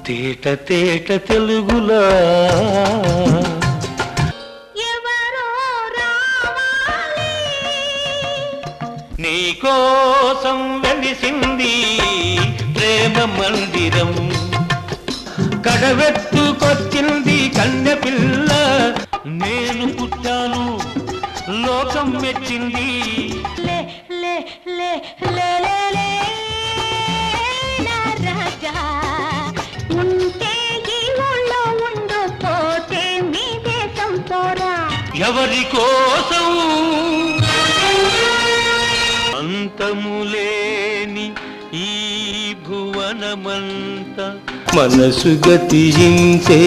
తేట తేట తెలుగులా నీకోసం వెలిసింది ప్రేమ మందిరం కడవెత్తుకొచ్చింది కన్నె పిల్ల నేను పుట్టాను లోకం మెచ్చింది ఎవరి కోసం అంతములేని ఈ భువనమంత మనసు గతించే